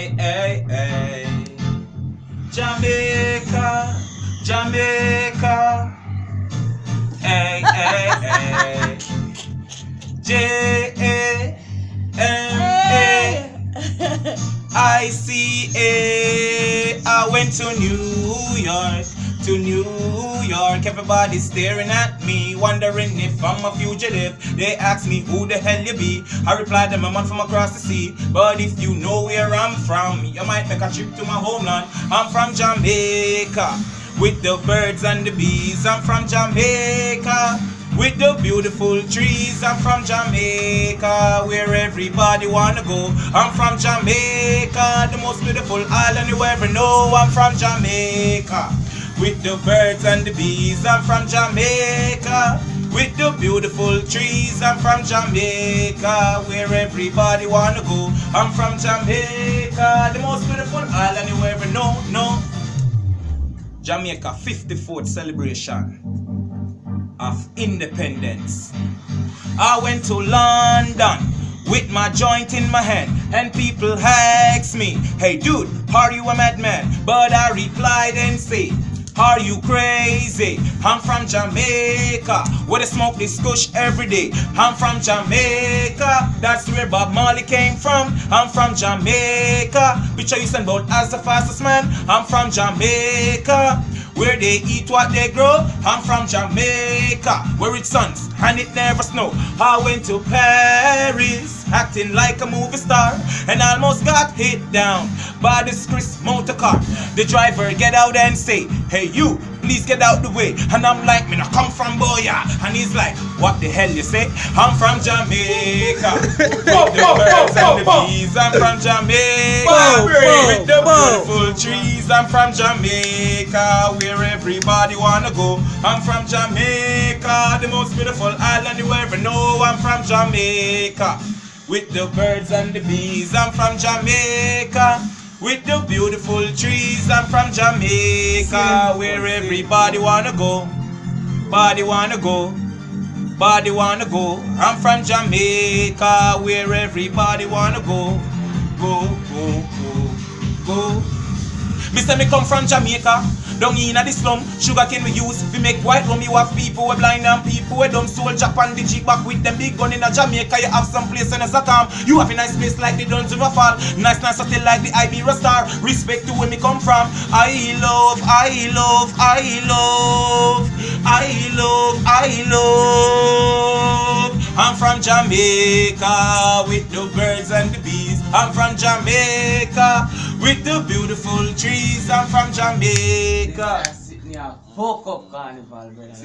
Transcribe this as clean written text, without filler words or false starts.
Hey, hey, hey. Jamaica, Jamaica. Hey, hey, hey. Jamaica. I went to New York, to New York. Everybody's staring at me, wondering if I'm a fugitive. They ask me who the hell you be. I replied them, I'm man from across the sea. But if you know where I'm from, you might make a trip to my homeland. I'm from Jamaica, with the birds and the bees. I'm from Jamaica, with the beautiful trees. I'm from Jamaica, where everybody wanna go. I'm from Jamaica, the most beautiful island you ever know. I'm from Jamaica, with the birds and the bees. I'm from Jamaica, with the beautiful trees. I'm from Jamaica, where everybody wanna go. I'm from Jamaica, the most beautiful island you ever know. No. Jamaica 54th celebration of independence. I went to London with my joint in my hand, and people asked me, hey dude, are you a madman? But I replied and said, are you crazy? I'm from Jamaica, where they smoke this kush every day. I'm from Jamaica, that's where Bob Marley came from. I'm from Jamaica, picture you send about as the fastest man. I'm from Jamaica, where they eat what they grow. I'm from Jamaica, where it suns and it never snow. I went to Paris, acting like a movie star, and almost got hit down by this Chris motor car. The driver get out and say, hey you, please get out the way. And I'm like, me not come from Boya. And he's like, what the hell you say? I'm from Jamaica, with the birds and the bees. I'm from Jamaica, with the beautiful trees. I'm from Jamaica, where everybody wanna go. I'm from Jamaica, the most beautiful island you ever know. I'm from Jamaica, with the birds and the bees. I'm from Jamaica, with the beautiful trees. I'm from Jamaica, where everybody wanna go. Body wanna go, body wanna go. I'm from Jamaica, where everybody wanna go. Go, go, go, go. Me say me come from Jamaica, down in the slum. Sugar cane we use fi make white rum. You have people we blind and people we dumb. Soul Japan the Jeep back with them big gun in a Jamaica. You have some place in a calm. You have a nice place like the Duns River Fall. Nice hotel like the Iberia Star. Respect to where me come from. I love, I love, I love, I love, I love. I'm from Jamaica, with the birds and the bees. I'm from Jamaica, with the beautiful trees. I'm from Jamaica. Fuck up carnival, brother.